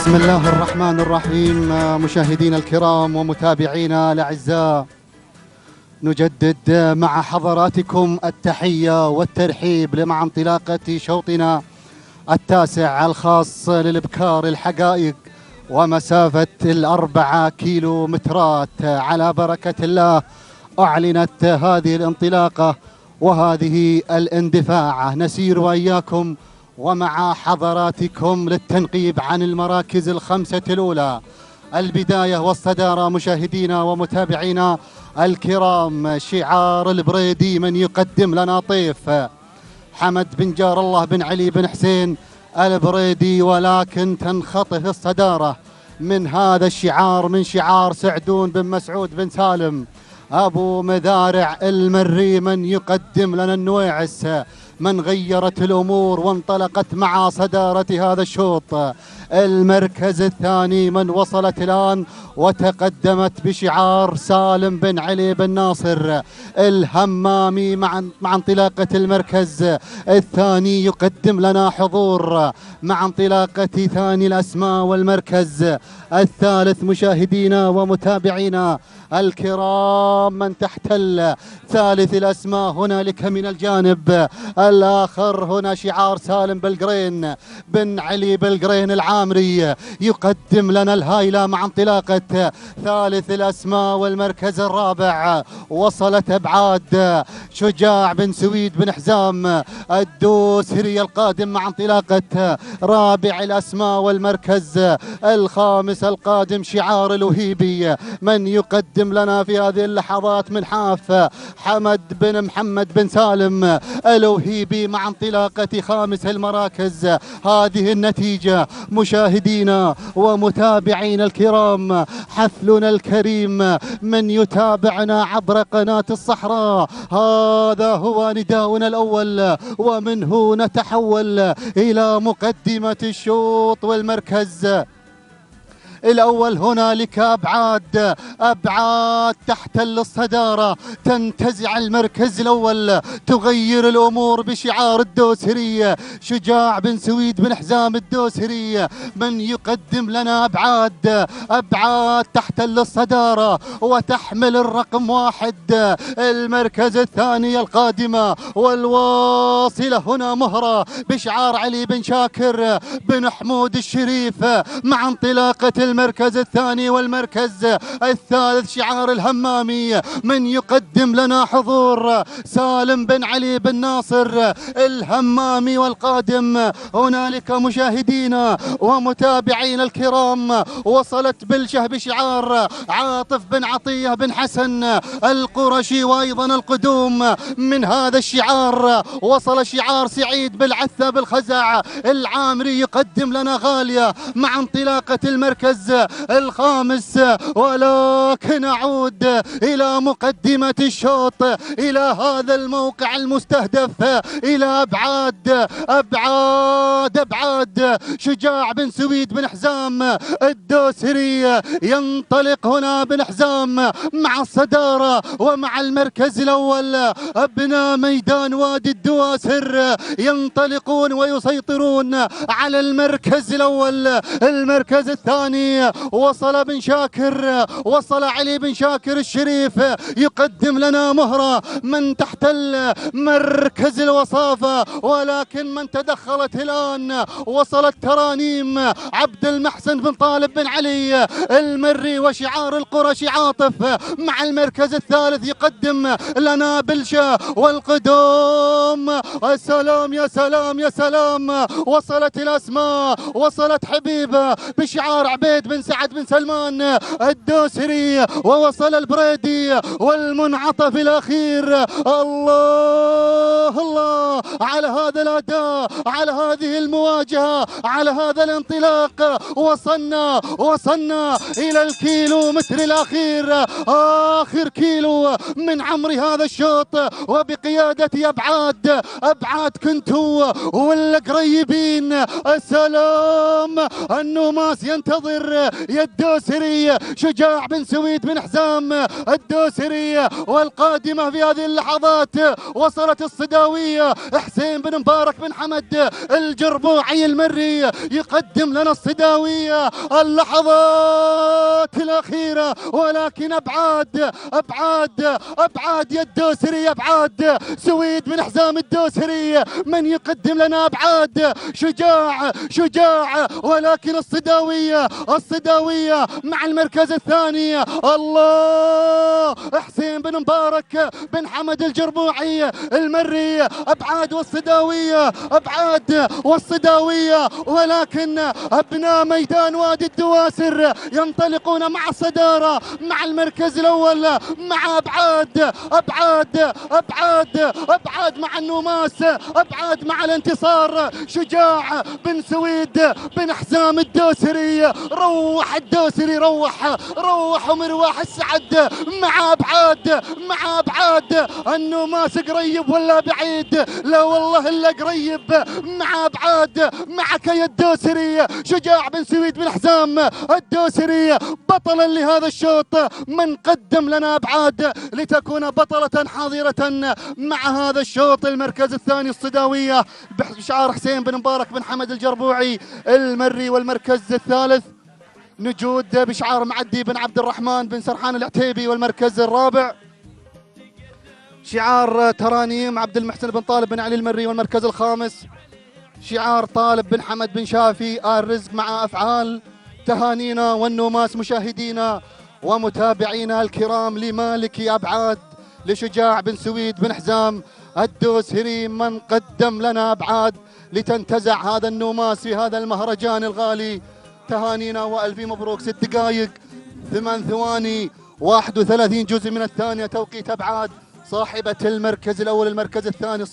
بسم الله الرحمن الرحيم. مشاهدينا الكرام ومتابعينا الأعزاء، نجدد مع حضراتكم التحية والترحيب مع انطلاقة شوطنا التاسع الخاص للإبكار الحقائق ومسافة 4 كيلومترات. على بركة الله أعلنت هذه الانطلاقة وهذه الاندفاع. نسير وإياكم ومع حضراتكم للتنقيب عن المراكز الخمسة الأولى. البداية والصدارة مشاهدينا ومتابعينا الكرام، شعار البريدي من يقدم لنا طيف حمد بن جار الله بن علي بن حسين البريدي، ولكن تنخطف الصدارة من هذا الشعار، من شعار سعدون بن مسعود بن سالم أبو مذارع المري من يقدم لنا النويعس، من غيرت الأمور وانطلقت مع صدارة هذا الشوط. المركز الثاني من وصلت الآن وتقدمت بشعار سالم بن علي بن ناصر الهمامي مع انطلاقة المركز الثاني يقدم لنا حضور مع انطلاقة ثاني الأسماء. والمركز الثالث مشاهدينا ومتابعينا الكرام من تحتل ثالث الأسماء هنالك من الجانب الآخر هنا شعار سالم بلقرين بن علي بلقرين العامري يقدم لنا الهايلة مع انطلاقة ثالث الأسماء. والمركز الرابع وصلت أبعاد شجاع بن سويد بن حزام الدوسري القادم مع انطلاقة رابع الأسماء. والمركز الخامس القادم شعار الوهيبي من يقدم لنا في هذه اللحظات من حاف حمد بن محمد بن سالم الوهيبي مع انطلاقة خامس المراكز. هذه النتيجة مشاهدينا ومتابعينا الكرام، حفلنا الكريم من يتابعنا عبر قناة الصحراء. هذا هو نداؤنا الأول ومنه نتحول إلى مقدمة الشوط. والمركز الأول هنالك أبعاد تحتل الصدارة، تنتزع المركز الأول، تغير الأمور بشعار الدوسري شجاع بن سويد بن حزام الدوسري من يقدم لنا أبعاد تحتل الصدارة وتحمل الرقم 1. المركز الثاني القادمة والواصلة هنا مهرة بشعار علي بن شاكر بن حمود الشريف مع انطلاقة المركز الثاني. والمركز الثالث شعار الهمامي من يقدم لنا حضور سالم بن علي بن ناصر الهمامي. والقادم هنالك مشاهدينا ومتابعينا الكرام وصلت بلشه بشعار عاطف بن عطية بن حسن القرشي. وأيضا القدوم من هذا الشعار وصل شعار سعيد بالعثة بالخزع العامري يقدم لنا غالية مع انطلاقة المركز الخامس. ولكن أعود إلى مقدمة الشوط، إلى هذا الموقع المستهدف، إلى أبعاد شجاع بن سويد بن حزام الدوسري. ينطلق هنا بن حزام مع الصدارة ومع المركز الأول. أبناء ميدان وادي الدواسر ينطلقون ويسيطرون على المركز الأول. المركز الثاني وصل بن شاكر، وصل علي بن شاكر الشريف يقدم لنا مهرة من تحتل مركز الوصافة. ولكن من تدخلت الآن وصلت ترانيم عبد المحسن بن طالب بن علي المري وشعار القرشي عاطف مع المركز الثالث يقدم لنا بلشة. والقدوم السلام يا سلام يا سلام، وصلت الأسماء، وصلت حبيبة بشعار عبيد بن سعد بن سلمان الدوسري، ووصل البريدي والمنعطف الأخير. الله الله على هذا الأداء، على هذه المواجهة، على هذا الانطلاق. وصلنا إلى الكيلومتر الأخير، آخر كيلو من عمر هذا الشوط، وبقيادة أبعاد كنتوا ولا قريبين. السلام النوماس ينتظر يا الدوسري شجاع بن سويد بن حزام الدوسري. والقادمة في هذه اللحظات وصلت الصداوية حسين بن مبارك بن حمد الجربوعي المري يقدم لنا الصداوية. اللحظات الأخيرة ولكن أبعاد يا الدوسري، أبعاد سويد بن حزام الدوسري من يقدم لنا أبعاد. شجاع ولكن الصداوية مع المركز الثاني. الله، حسين بن مبارك بن حمد الجربوعي المري أبعاد والصداوية ولكن أبناء ميدان وادي الدواسر ينطلقون مع الصدارة مع المركز الأول مع أبعاد مع النوماس، أبعاد مع الانتصار. شجاع بن سويد بن حزام الدوسري، روح الدوسري، روح ومرواح السعد مع أبعاد النوماس قريب ولا بعيد؟ لا والله إلا قريب مع أبعاد. معك يا الدوسري. شجاع بن سويد بن حزام الدوسري بطلا لهذا الشوط من قدم لنا أبعاد لتكون بطلة حاضرة مع هذا الشوط. المركز الثاني الصداوية بشعار حسين بن مبارك بن حمد الجربوعي المري، والمركز الثالث نجود بشعار معدي بن عبد الرحمن بن سرحان العتيبي، والمركز الرابع شعار ترانيم عبد المحسن بن طالب بن علي المري، والمركز الخامس شعار طالب بن حمد بن شافي آل رزق. مع أفعال تهانينا والنوماس مشاهدينا ومتابعينا الكرام لمالكي أبعاد لشجاع بن سويد بن حزام الدوسري من قدم لنا أبعاد لتنتزع هذا النوماس في هذا المهرجان الغالي. تهانينا وألف مبروك. 6 دقائق 8 ثواني 31 جزء من الثانية توقيت أبعاد صاحبة المركز الأول المركز الثاني.